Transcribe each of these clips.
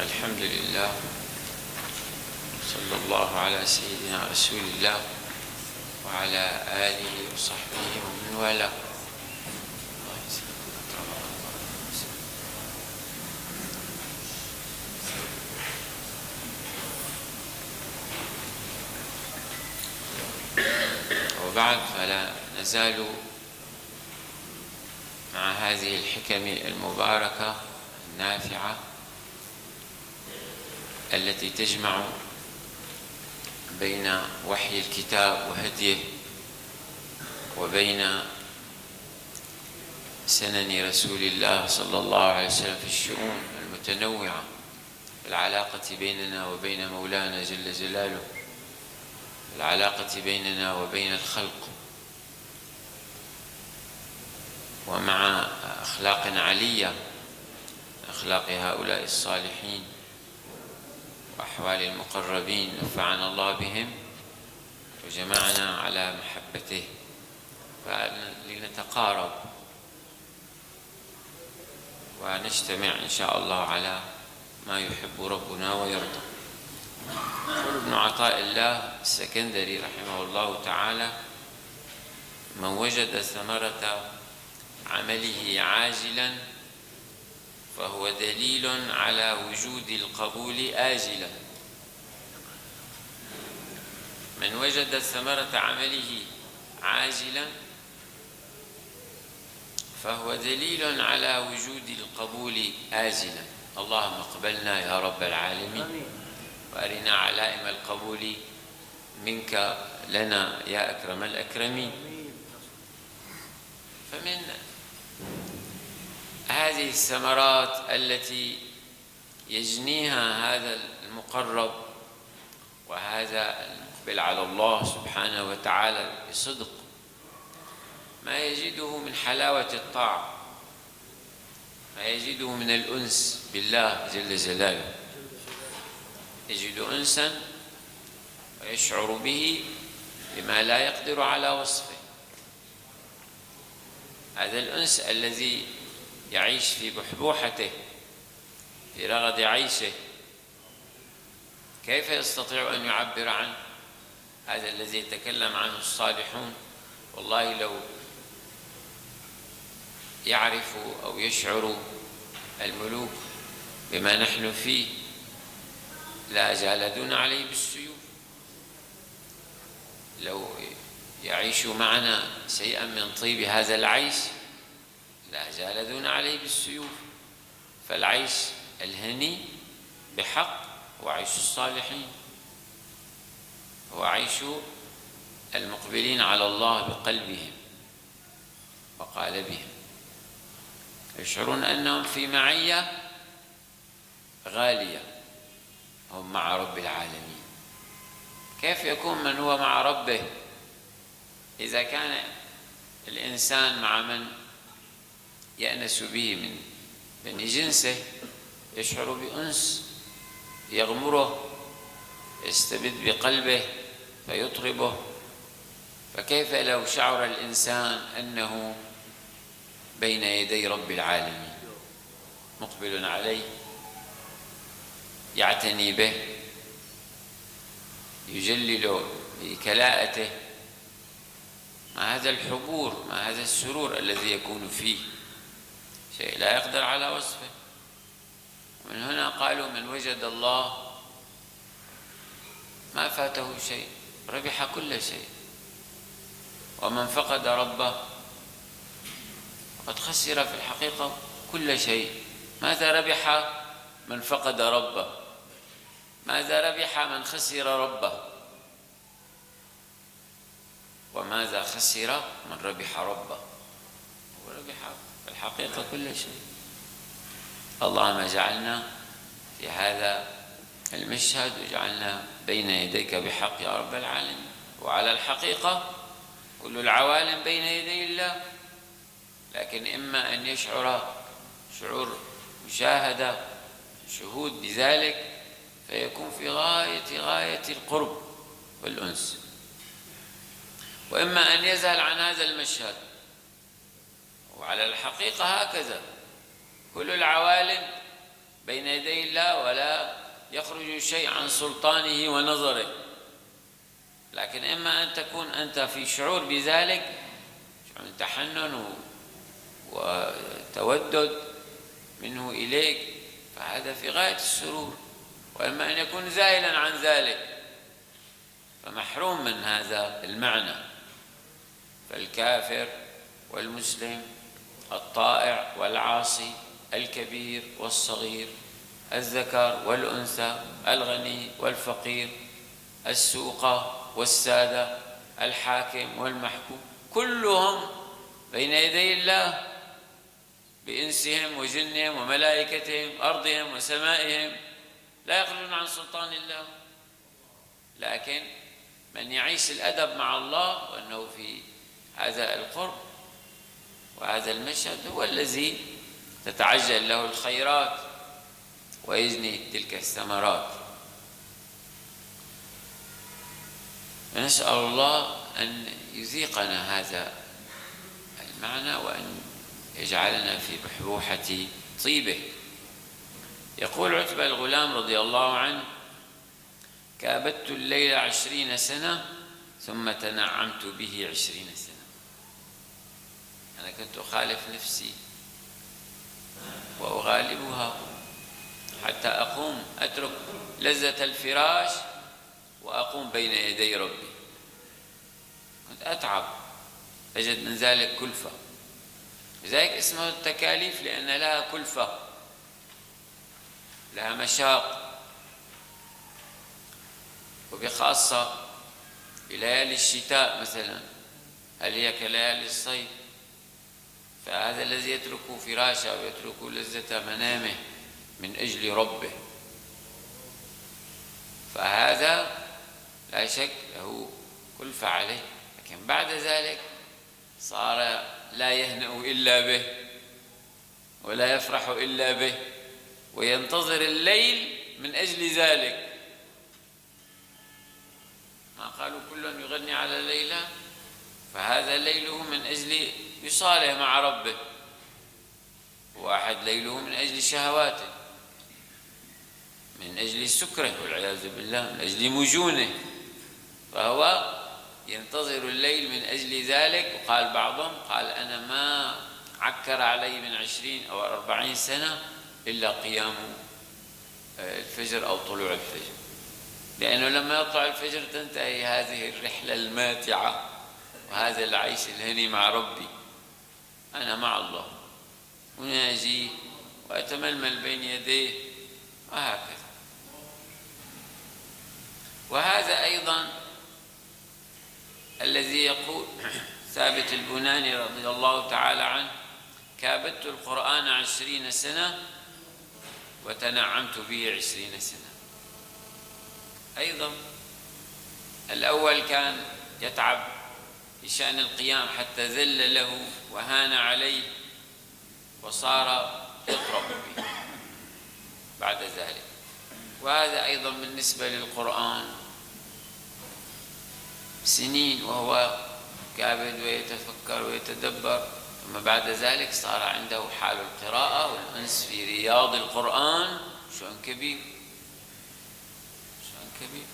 الحمد لله، صلى الله على سيدنا رسول الله وعلى آله وصحبه ومن والاه. وبعد، فلا نزال مع هذه الحكم المباركة النافعة التي تجمع بين وحي الكتاب وهديه وبين سنن رسول الله صلى الله عليه وسلم في الشؤون المتنوعة، العلاقة بيننا وبين مولانا جل جلاله، العلاقة بيننا وبين الخلق، ومع أخلاق علية، أخلاق هؤلاء الصالحين وأحوال المقربين، نفعنا الله بهم وجمعنا على محبته، لنتقارب ونجتمع إن شاء الله على ما يحب ربنا ويرضى. يقول ابن عطاء الله السكندري رحمه الله تعالى: من وجد ثمرة عمله عاجلا فهو دليل على وجود القبول آجلا. من وجد ثمرة عمله عاجلا فهو دليل على وجود القبول آجلا. اللهم اقبلنا يا رب العالمين، وأرنا علائم القبول منك لنا يا أكرم الأكرمين. فمن هذه الثمرات التي يجنيها هذا المقرب وهذا المقبل على الله سبحانه وتعالى بصدق ما يجده من حلاوة الطاعة، ما يجده من الأنس بالله جل جلاله، يجد أنسا ويشعر به بما لا يقدر على وصفه. هذا الأنس الذي يعيش في بحبوحته، في رغد عيشه، كيف يستطيع أن يعبر عنه؟ هذا الذي يتكلم عنه الصالحون، والله لو يعرف أو يشعر الملوك بما نحن فيه لا جالدون عليه بالسيوف. لو يعيش معنا شيئا من طيب هذا العيش لا جالدون عليه بالسيوف. فالعيش الهني بحق هو عيش الصالحين، هو عيش المقبلين على الله بقلبهم وقالبهم، يشعرون أنهم في معية غالية، هم مع رب العالمين. كيف يكون من هو مع ربه إذا كان الإنسان مع من يأنس به من بني جنسه، يشعر بأنس يغمره، يستبد بقلبه فيطربه؟ فكيف لو شعر الإنسان أنه بين يدي رب العالمين مقبل عليه، يعتني به، يجلل بكلاءته، ما هذا الحبور، ما هذا السرور الذي يكون فيه، شيء لا يقدر على وصفه. ومن هنا قالوا: من وجد الله ما فاته شيء، ربح كل شيء. ومن فقد ربه قد خسر في الحقيقة كل شيء. ماذا ربح من فقد ربه؟ ماذا ربح من خسر ربه؟ وماذا خسر من ربح ربه؟ وربح في الحقيقة كل شيء. اللهم اجعلنا في هذا المشهد واجعلنا بين يديك بحق يا رب العالمين. وعلى الحقيقة كل العوالم بين يدي الله، لكن إما أن يشعر شعور مشاهدة، شهود بذلك، فيكون في غاية القرب والأنس، وإما أن يزهل عن هذا المشهد. وعلى الحقيقة هكذا كل العوالم بين يدي الله ولا يخرج شيء عن سلطانه ونظره، لكن إما أن تكون أنت في شعور بذلك، شعور تحنن وتودد منه إليك، فهذا في غاية السرور، وإما أن يكون زائلا عن ذلك فمحروم من هذا المعنى. فالكافر والمسلم، الطائع والعاصي، الكبير والصغير، الذكر والأنثى، الغني والفقير، السوقة والسادة، الحاكم والمحكوم، كلهم بين يدي الله بإنسهم وجنهم وملائكتهم، أرضهم وسمائهم، لا يخرجون عن سلطان الله. لكن من يعيش الأدب مع الله وأنه في هذا القرب وهذا المشهد هو الذي تتعجل له الخيرات ويجني تلك الثمرات. نسأل الله أن يذيقنا هذا المعنى وأن يجعلنا في بحبوحة طيبه. يقول عتبة الغلام رضي الله عنه: كابدت الليل 20 سنة ثم تنعمت به 20 سنة. أنا كنت أخالف نفسي وأغالبها حتى أقوم أترك لذة الفراش وأقوم بين يدي ربي. كنت أتعب، أجد من ذلك كلفة، لذلك اسمه التكاليف، لأن لها كلفة، لها مشاق، وبخاصة بليالي الشتاء مثلا، هل هي كليالي الصيف؟ فهذا الذي يترك فراشه ويترك لذة منامه من أجل ربه، فهذا لا شك له كلفة عليه. لكن بعد ذلك صار لا يهنأ إلا به ولا يفرح إلا به، وينتظر الليل من أجل ذلك. ما قالوا كل يغني على ليلى، فهذا ليله من أجل يصالح مع ربه، واحد ليله من أجل شهواته، من أجل سكره والعياذ بالله، من أجل مجونه، فهو ينتظر الليل من أجل ذلك. وقال بعضهم قال: أنا ما عكر علي من 20 أو 40 سنة إلا قيام الفجر أو طلوع الفجر، لأنه لما يطلع الفجر تنتهي هذه الرحلة الماتعة وهذا العيش الهني مع ربي. أنا مع الله أناجيه وأتململ بين يديه وهكذا. وهذا أيضا الذي يقول ثابت البناني رضي الله تعالى عنه: كابدت القرآن 20 سنة وتنعمت به 20 سنة. أيضا الأول كان يتعب في شأن القيام حتى ذل له وهان عليه وصار يطرب به بعد ذلك. وهذا أيضا بالنسبة للقرآن، سنين وهو كابد ويتفكر ويتدبر، ثم بعد ذلك صار عنده حال القراءة والأنس في رياض القرآن. شأن كبير، شأن كبير.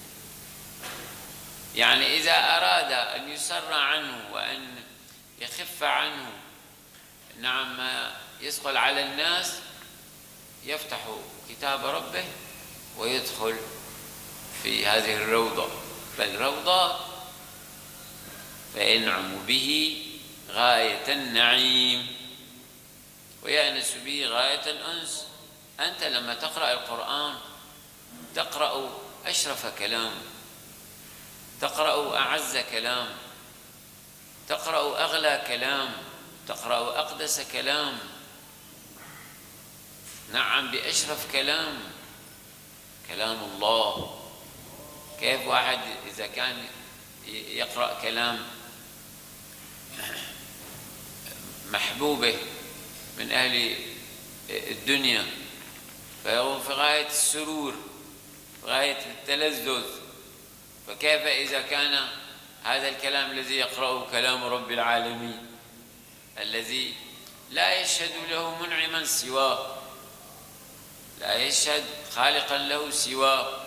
يعني إذا أراد أن يسر عنه وأن يخف عنه نعم ما يثقل على الناس، يفتح كتاب ربه ويدخل في هذه الروضة، بل روضات، فينعم به غاية النعيم ويأنس به غاية الأنس. أنت لما تقرأ القرآن تقرأ أشرف كلام، تقرأ أعز كلام، تقرأ أغلى كلام، تقرأ أقدس كلام، نعم بأشرف كلام، كلام الله. كيف واحد إذا كان يقرأ كلام محبوبه من أهل الدنيا فهو في غاية السرور، في غاية التلذذ، فكيف إذا كان هذا الكلام الذي يقرأه كلام رب العالمين الذي لا يشهد له منعما سواه، لا يشهد خالقا له سواه،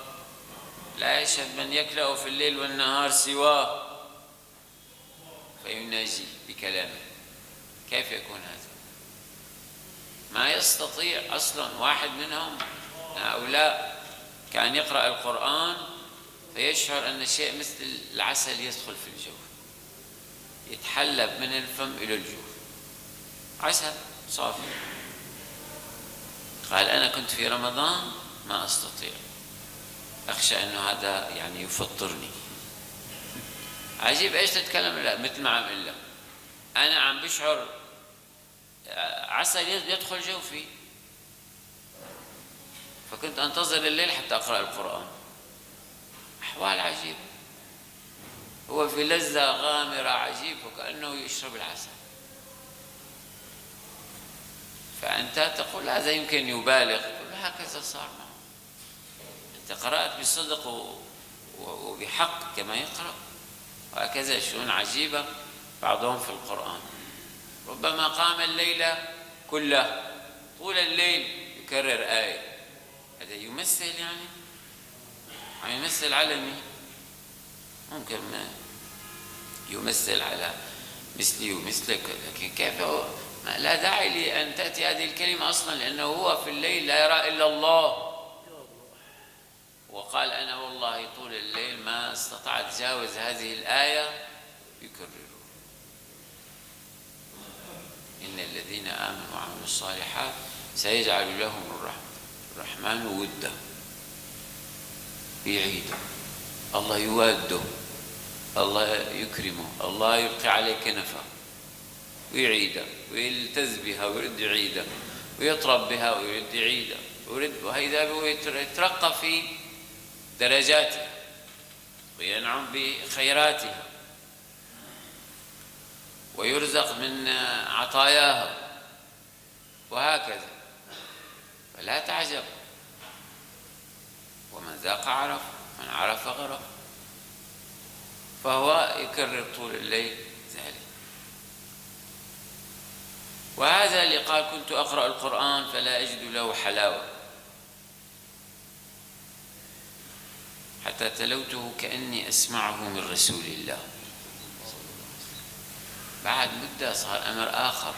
لا يشهد من يكلأ في الليل والنهار سواه فيناجي بكلامه. كيف يكون هذا؟ ما يستطيع أصلا. واحد منهم هؤلاء كان يقرأ القرآن فيشعر أن شيء مثل العسل يدخل في الجوف، يتحلب من الفم إلى الجوف، عسل صافي. قال أنا كنت في رمضان ما أستطيع، أخشى أنه هذا يعني يفطرني. عجيب، إيش تتكلم؟ لا، مثل ما عم إلا أنا عم بشعر عسل يدخل جوفي، فكنت أنتظر الليل حتى أقرأ القرآن. أحوال عجيبة، هو في لذة غامرة عجيب وكأنه يشرب العسل. فأنت تقول هذا يمكن يبالغ، هكذا صار معه. أنت قرأت بصدق وبحق كما يقرأ، وهكذا شؤون عجيبة بعضهم في القرآن. ربما قام الليل كله، طول الليل يكرر آية. هذا يمثل يعني عم يمثل على مين؟ ممكن ما يمثل على مثلي ومثلك، لكن كيف لا داعي لأن تأتي هذه الكلمة أصلا، لأنه هو في الليل لا يرى إلا الله، وقال أنا والله طول الليل ما استطعت أتجاوز هذه الآية يكرروا. إن الذين آمنوا وعملوا الصالحات سيجعل لهم الرحمن ودا، يعيده، الله يواده، الله يكرمه، الله يلقي عليه كنفه ويعيده ويلتز بها ويرد يعيده، ويطرب بها ويرد يعيده وهيدا ويترقى في درجاتها وينعم بخيراتها ويرزق من عطاياها وهكذا. فلا تعجب، ومن ذاق عرف، من عرف غرف. فهو يكرر طول الليل ذلك. وهذا اللي قال كنت أقرأ القرآن فلا أجد له حلاوة حتى تلوته كأني أسمعه من رسول الله. بعد مدة صار أمر آخر.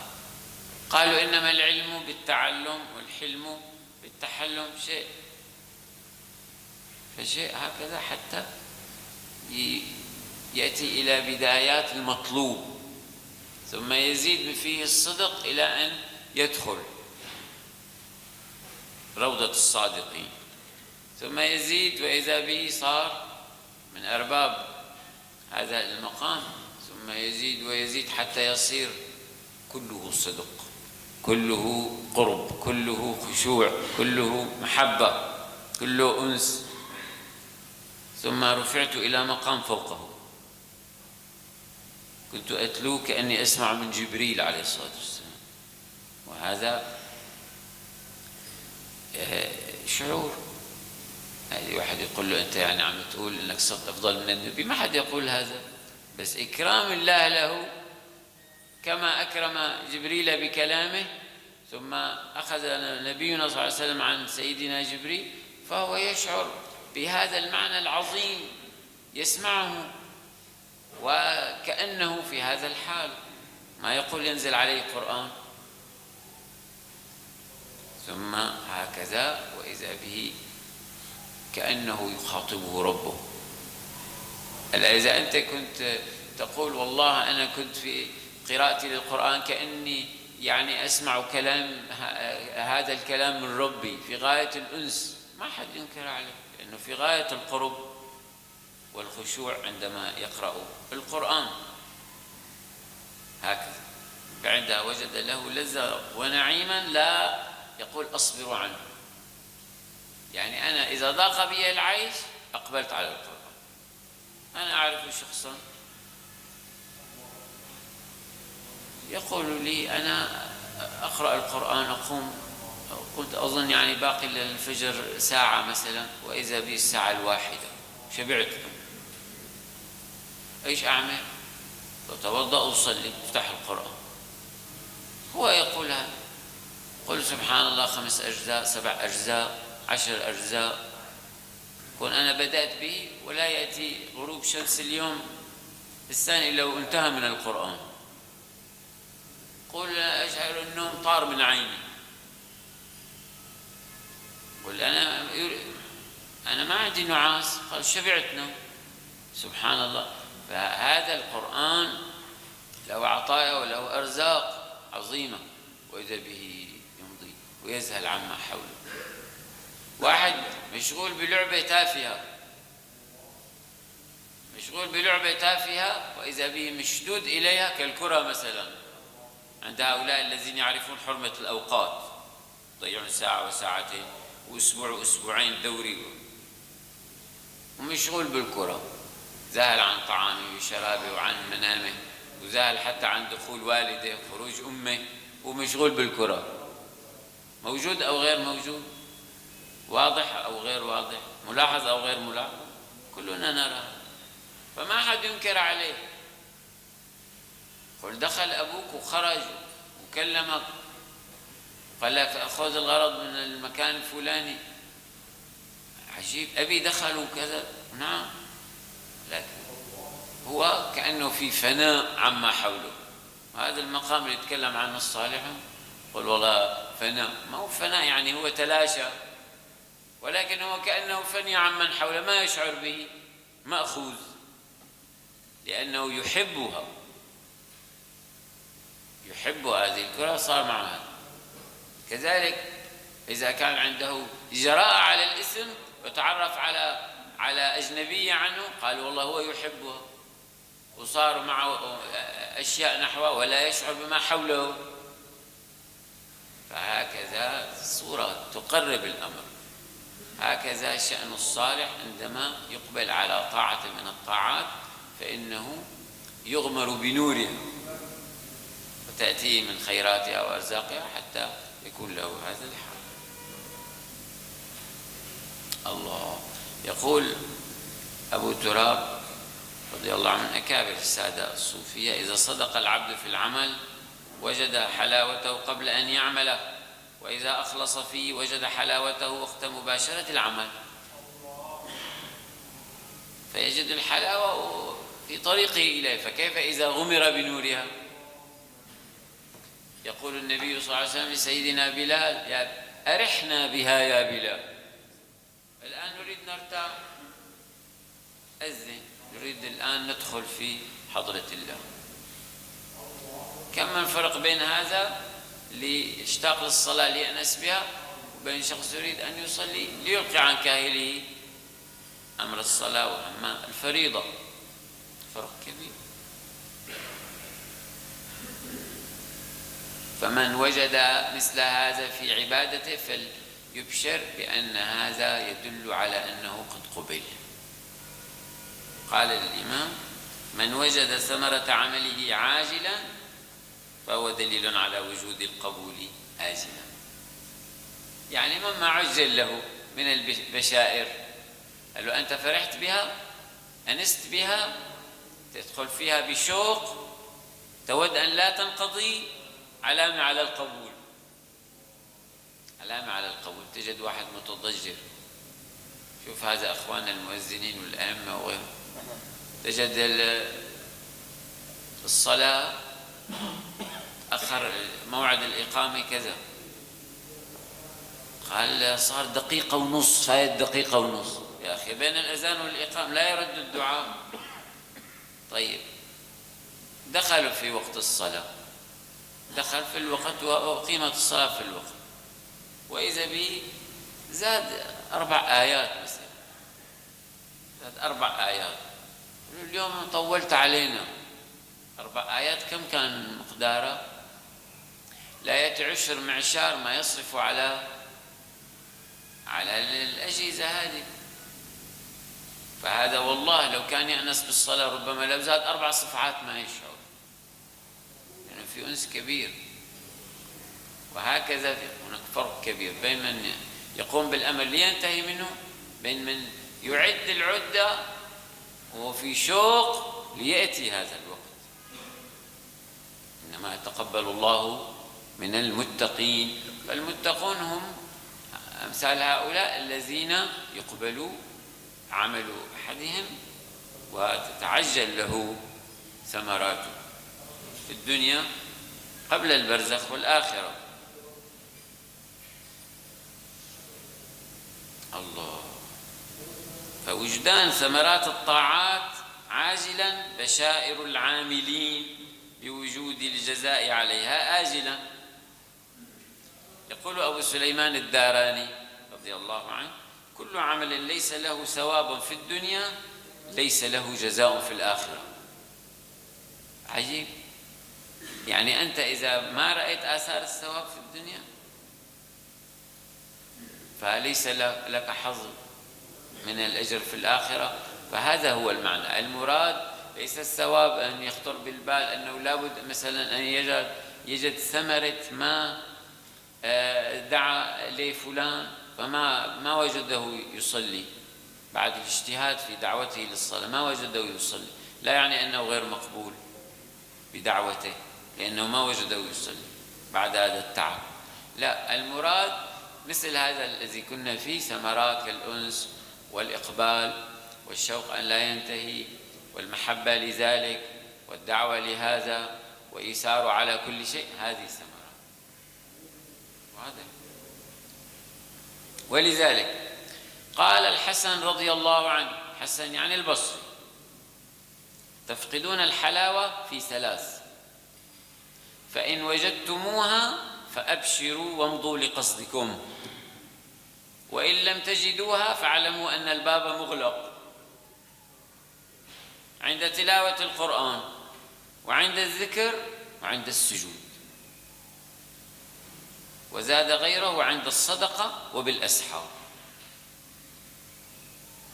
قالوا إنما العلم بالتعلم والحلم بالتحلم شيء فشيء، هكذا حتى يأتي إلى بدايات المطلوب، ثم يزيد فيه الصدق إلى أن يدخل روضة الصادقين، ثم يزيد وإذا به صار من أرباب هذا المقام، ثم يزيد ويزيد حتى يصير كله صدق، كله قرب، كله خشوع، كله محبة، كله أنس. ثم رفعت إلى مقام فوقه، كنت أتلو كأني أسمع من جبريل عليه الصلاة والسلام. وهذا شعور. يعني واحد يقول له أنت يعني عم تقول أنك صرت أفضل من النبي، ما حد يقول هذا، بس إكرام الله له كما أكرم جبريل بكلامه، ثم أخذ نبينا صلى الله عليه وسلم عن سيدنا جبريل، فهو يشعر بهذا المعنى العظيم، يسمعه وكأنه في هذا الحال. ما يقول ينزل عليه القرآن، ثم هكذا وإذا به كأنه يخاطبه ربه. إذا أنت كنت تقول والله أنا كنت في قراءتي للقرآن كأني يعني أسمع كلام هذا الكلام من ربي في غاية الأنس، ما حد ينكر عليه، لأنه في غاية القرب والخشوع عندما يقرأ القرآن هكذا. فعندها وجد له لذة ونعيما لا يقول أصبر عنه. يعني أنا إذا ضاق بي العيش أقبلت على القرآن. أنا أعرف شخصا يقول لي أنا أقرأ القرآن، أقوم كنت أظن يعني باقي للفجر ساعة مثلا، وإذا بي الساعة 1 شبعت. إيش أعمل؟ بتوضأ وصلي، افتح القرآن. هو يقول هذا، قل سبحان الله 5 أجزاء 7 أجزاء 10 أجزاء، كون أنا بدأت به ولا يأتي غروب شمس اليوم الثاني لو انتهى من القرآن. قل أشعر النوم طار من عيني، قل أنا ما عندي نعاس، قال شبعت نوم. سبحان الله. فهذا القرآن له عطايا وله أرزاق عظيمة، وإذا به يمضي ويذهل عما حوله. واحد مشغول بلعبة تافهة وإذا به مشدود إليها كالكرة مثلا، عند هؤلاء الذين يعرفون حرمة الأوقات، يضيعون ساعة وساعتين وأسبوع وأسبوعين دوري، ومشغول بالكرة، زاهل عن طعامه وشرابه وعن منامه، وزاهل حتى عن دخول والده وخروج أمه، ومشغول بالكرة. موجود أو غير موجود؟ واضح أو غير واضح؟ ملاحظ أو غير ملاحظ؟ كلنا نرى، فما حد ينكر عليه. قل دخل أبوك وخرج وكلمك قال لك أخذ الغرض من المكان الفلاني، عجيب، أبي دخل وكذا، نعم، لكن هو كأنه في فناء عما حوله. هذا المقام اللي يتكلم عنه الصالحون، قل والله فناء، ما هو فناء يعني هو تلاشى، ولكن هو كأنه فني عمن حوله، ما يشعر به، مأخوذ لأنه يحب هذه الكرة، صار معها. كذلك إذا كان عنده جراءة على الاسم وتعرف على أجنبية عنه، قال والله هو يحبها، وصار معه أشياء نحوه ولا يشعر بما حوله. فهكذا صورة تقرب الأمر. هكذا شأن الصالح عندما يقبل على طاعة من الطاعات، فإنه يغمر بنورها وتأتيه من خيراتها وأرزاقها حتى يكون له هذا الحال. الله. يقول أبو تراب رضي الله عنه من أكابر السادة الصوفية: إذا صدق العبد في العمل وجد حلاوته قبل أن يعمله، وإذا أخلص فيه وجد حلاوته وقت مباشرة العمل. فيجد الحلاوة في طريقه إليه، فكيف إذا غمر بنورها؟ يقول النبي صلى الله عليه وسلم لسيدنا بلال: يا أرحنا بها يا بلال. الآن نريد نرتاح، أذن، نريد الآن ندخل في حضرة الله. كم من فرق بين هذا اللي يشتاق للصلاة ليأنس بها، وبين شخص يريد أن يصلي ليلقي عن كاهله أمر الصلاة وأما الفريضة. فرق كبير. فمن وجد مثل هذا في عبادته فليبشر بأن هذا يدل على أنه قد قبل. قال الإمام: من وجد ثمرة عمله عاجلا فهو دليل على وجود القبول آجلا. يعني مما عجل له من البشائر، قال له أنت فرحت بها، أنست بها، تدخل فيها بشوق، تود أن لا تنقضي، علامة على القبول. علامة على القبول. تجد واحد متضجر، شوف هذا أخواننا المؤذنين والأئمة وغيرهم، تجد الصلاة أخر موعد الإقامة كذا، قال صار 1.5 دقيقة، فايت 1.5 دقيقة. يا أخي بين الأذان والإقامة لا يرد الدعاء. طيب دخلوا في وقت الصلاة، دخل في الوقت وأقيمت الصلاة في الوقت، وإذا به زاد 4 آيات مثلا، زاد 4 آيات. اليوم طولت علينا. 4 آيات كم كان مقدارها؟ لا يأتي 10 معشار ما يصرف على الأجهزة هذه. فهذا والله لو كان يأنس بالصلاة ربما لو زاد 4 صفحات ما يشعر، يعني في أنس كبير. وهكذا هناك فرق كبير بين من يقوم بالأمر لينتهي منه، بين من يعد العدة وهو في شوق ليأتي هذا الوقت. إنما يتقبل الله من المتقين فالمتقون هم أمثال هؤلاء الذين يقبل عمل أحدهم وتتعجل له ثمراته في الدنيا قبل البرزخ والآخرة. الله. فوجدان ثمرات الطاعات عاجلا بشائر العاملين بوجود الجزاء عليها آجلا. يقول أبو سليمان الداراني رضي الله عنه: كل عمل ليس له ثواب في الدنيا ليس له جزاء في الآخرة. عجيب. يعني أنت إذا ما رأيت آثار الثواب في الدنيا فليس لك حظ من الأجر في الآخرة. فهذا هو المعنى. المراد ليس الثواب أن يخطر بالبال أنه لابد مثلا أن يجد ثمرة ما دعا لفلان فما وجده يصلي بعد الاجتهاد في دعوته للصلاة، ما وجده يصلي، لا يعني أنه غير مقبول بدعوته لأنه ما وجده يصلي بعد هذا التعب. لا، المراد مثل هذا الذي كنا فيه، ثمرات كالأنس والإقبال والشوق أن لا ينتهي والمحبة لذلك والدعوة لهذا وإيثار على كل شيء، هذه ثمرات. ولذلك قال الحسن رضي الله عنه، حسن يعني البصري: تفقدون الحلاوة في ثلاث، فإن وجدتموها فأبشروا وامضوا لقصدكم، وإن لم تجدوها فاعلموا أن الباب مغلق. عند تلاوة القرآن، وعند الذكر، وعند السجود. وزاد غيره: عند الصدقة وبالأسحار.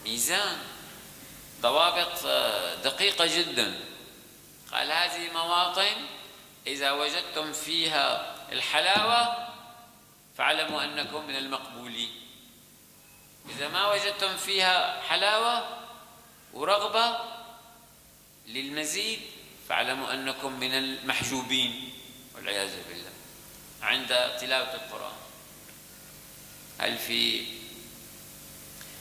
ميزان، ضوابط دقيقة جدا. قال هذه مواطن إذا وجدتم فيها الحلاوة فاعلموا أنكم من المقبولين، إذا ما وجدتم فيها حلاوة ورغبة للمزيد فاعلموا أنكم من المحجوبين والعياذ بالله. عند تلاوة القرآن هل في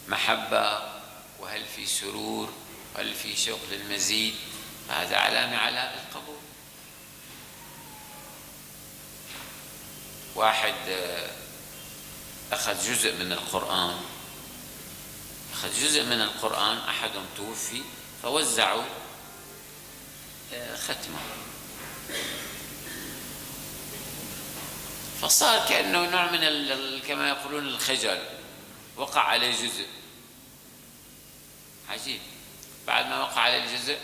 محبة وهل في سرور وهل في شوق للمزيد؟ هذا علامة على القبول. واحد أخذ جزء من القرآن، أحدهم توفي فوزعوا ختمه، فصار كأنه نوع من كما يقولون الخجل، وقع عليه جزء. عجيب. بعد ما وقع عليه الجزء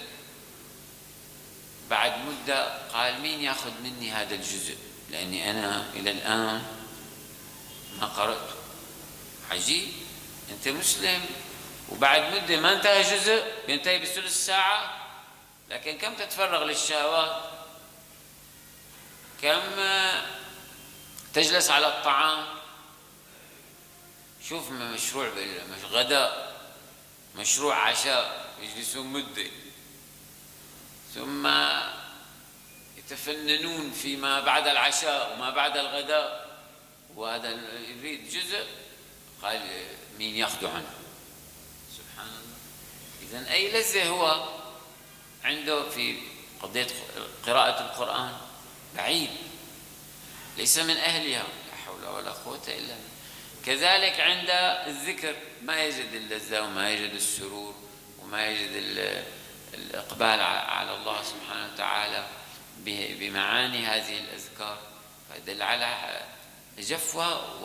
بعد مدة قال: مين يأخذ مني هذا الجزء لأني أنا إلى الآن ما قرأت. عجيب. أنت مسلم وبعد مدة ما انتهى جزء، ينتهي بثلث ساعة، لكن كم تتفرغ للشهوات، كم تجلس على الطعام. شوف مشروع غداء، مشروع عشاء، يجلسون مدة، ثم يتفننون فيما بعد العشاء وما بعد الغداء، وهذا يريد جزء. قال: مين يأخذ عنه؟ سبحان الله. إذن أي لذة هو عنده في قضية قراءة القرآن؟ بعيد، ليس من أهلها، لا حول ولا قوة إلا بالله. كذلك عند الذكر ما يجد اللذة وما يجد السرور وما يجد الإقبال على الله سبحانه وتعالى بمعاني هذه الأذكار، فدل على جفوة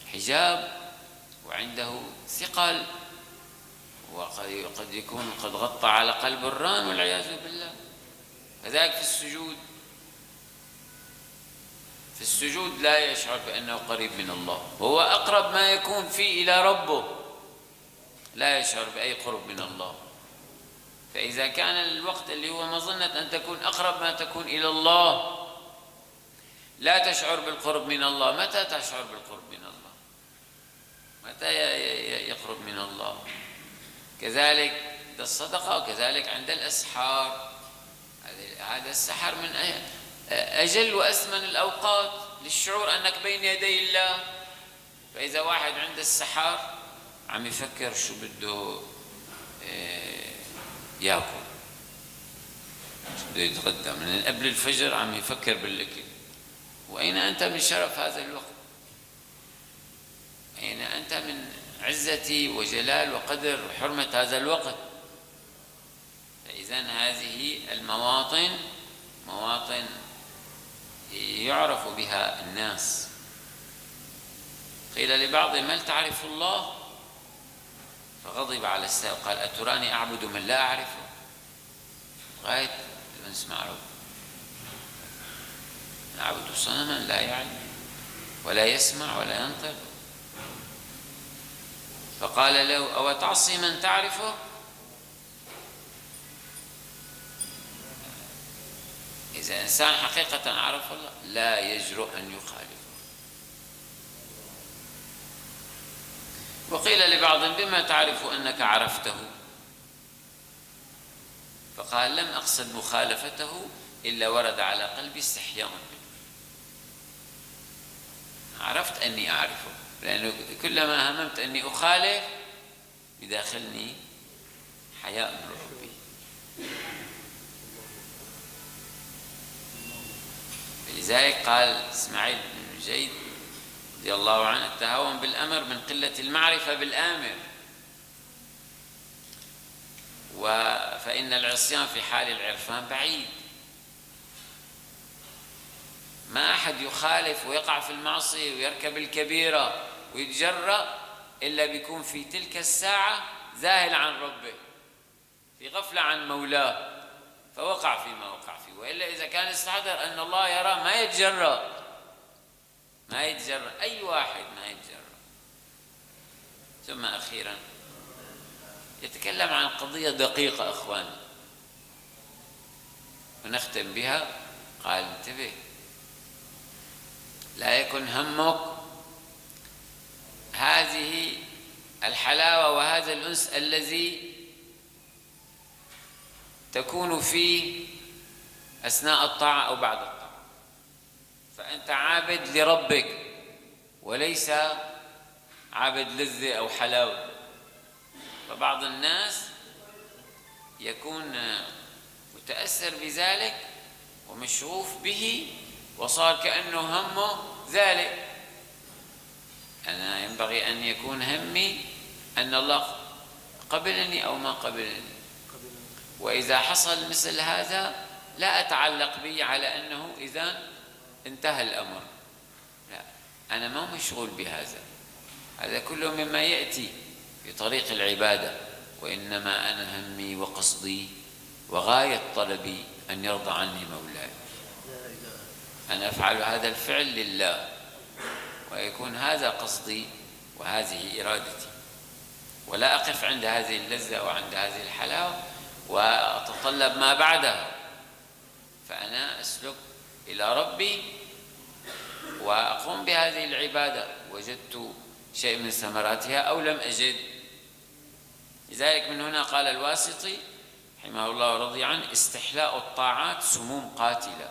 وحجاب، وعنده ثقل، وقد يكون قد غطى على قلب الران والعياذ بالله. كذلك في السجود لا يشعر بأنه قريب من الله، وهو أقرب ما يكون فيه إلى ربه، لا يشعر بأي قرب من الله. فإذا كان الوقت اللي هو مظنة أن تكون أقرب ما تكون إلى الله لا تشعر بالقرب من الله، متى تشعر بالقرب من الله؟ متى يقرب من الله؟ كذلك عند الصدقة، وكذلك عند الأسحار. هذا السحر من أجل وأثمن الأوقات، للشعور أنك بين يدي الله. فإذا واحد عند السحار عم يفكر شو بده ياكل، شو بده يتغدى، من قبل الفجر عم يفكر بالأكل، وأين أنت من شرف هذا الوقت؟ أين أنت من عزة وجلال وقدر وحرمة هذا الوقت؟ فإذن هذه المواطن مواطن يعرف بها الناس. قيل لبعضهم: هل تعرف الله؟ فغضب على السائل قال: أتراني أعبد من لا أعرفه؟ غاية ما نسمع رب، نعبد صنما لا يعلم ولا يسمع ولا ينطق. فقال له: أو تعصي من تعرفه؟ إذا إنسان حقيقة عرف الله لا يجرؤ أن يخالفه. وقيل لبعض: بما تعرف أنك عرفته؟ فقال: لم أقصد مخالفته إلا ورد على قلبي استحياء منه. عرفت أني أعرفه، لأنه كلما هممت أني أخالف بداخلني حياء من ربي. لذلك قال إسماعيل بن جيد رضي الله عنه: التهاون بالأمر من قلة المعرفة بالآمر، فإن العصيان في حال العرفان بعيد. ما أحد يخالف ويقع في المعصية ويركب الكبيرة ويتجرأ إلا بيكون في تلك الساعة ذاهل عن ربه، في غفلة عن مولاه، فوقع فيما وقع فيه. وإلا إذا كان يستحضر أن الله يرى ما يتجرأ، ما يتجرأ، أي واحد ما يتجرأ. ثم أخيرا يتكلم عن قضية دقيقة أخوان ونختم بها. قال: انتبه، لا يكن همك هذه الحلاوة وهذا الأنس الذي تكون فيه أثناء الطاعة أو بعد الطاعة، فأنت عابد لربك وليس عابد لذة أو حلاوة. فبعض الناس يكون متأثر بذلك ومشغوف به وصار كأنه همه ذلك. أنا ينبغي أن يكون همي أن الله قبلني أو ما قبلني، وإذا حصل مثل هذا لا أتعلق به على أنه إذا انتهى الأمر، لا، أنا ما مشغول بهذا، هذا كله مما يأتي في طريق العبادة، وإنما أنا همي وقصدي وغاية طلبي أن يرضى عني مولاي. أنا أفعل هذا الفعل لله، ويكون هذا قصدي وهذه إرادتي، ولا أقف عند هذه اللذة وعند هذه الحلاوة وأتطلب ما بعدها. فأنا أسلك إلى ربي وأقوم بهذه العبادة، وجدت شيء من ثمراتها أو لم أجد. لذلك من هنا قال الواسطي رحمه الله ورضي عنه: استحلاء الطاعات سموم قاتلة،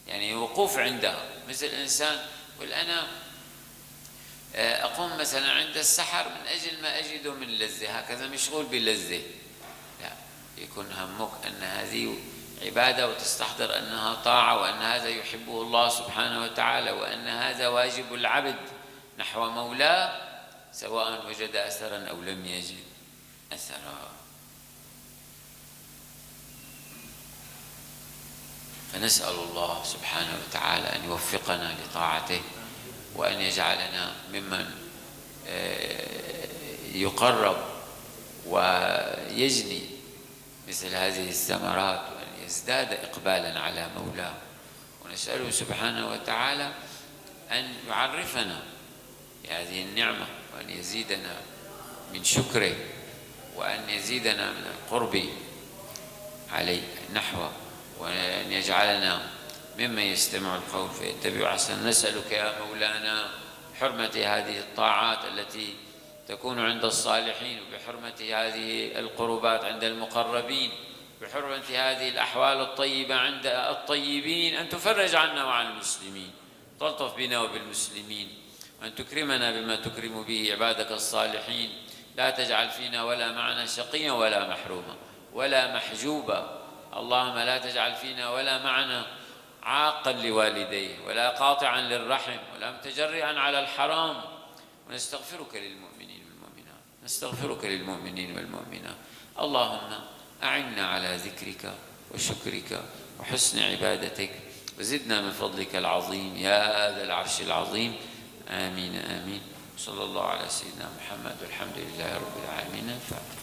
يعني وقوف عندها. مثل الإنسان يقول: أنا أقوم مثلا عند السحر من أجل ما أجده من لذة، هكذا مشغول باللذة. لا، يكون همك أن هذه عبادة وتستحضر أنها طاعة، وأن هذا يحبه الله سبحانه وتعالى، وأن هذا واجب العبد نحو مولاه سواء وجد أثرا أو لم يجد أثرا. فنسأل الله سبحانه وتعالى أن يوفقنا لطاعته، وأن يجعلنا ممن يقرب ويجني مثل هذه الثمرات، وأن يزداد إقبالا على مولاه. ونسأله سبحانه وتعالى أن يعرفنا بهذه النعمة، وأن يزيدنا من شكره، وأن يزيدنا من القرب عليه نحوه، وأن يجعلنا ممن يستمع القول فيتبع أحسن. نسألك يا مولانا بحرمة هذه الطاعات التي تكون عند الصالحين، وبحرمة هذه القربات عند المقربين، بحرمة هذه الأحوال الطيبة عند الطيبين، أن تفرج عنا وعن المسلمين، تلطف بنا وبالمسلمين، وأن تكرمنا بما تكرم به عبادك الصالحين. لا تجعل فينا ولا معنا شقيا ولا محروما ولا محجوبا. اللهم لا تجعل فينا ولا معنا عاقا لوالديه ولا قاطعا للرحم ولا متجرئا على الحرام. ونستغفرك للمؤمنين والمؤمنات، نستغفرك للمؤمنين والمؤمنات. اللهم أعنا على ذكرك وشكرك وحسن عبادتك، وزدنا من فضلك العظيم يا ذا العرش العظيم. آمين آمين. صلى الله على سيدنا محمد والحمد لله رب العالمين. الفاتحة.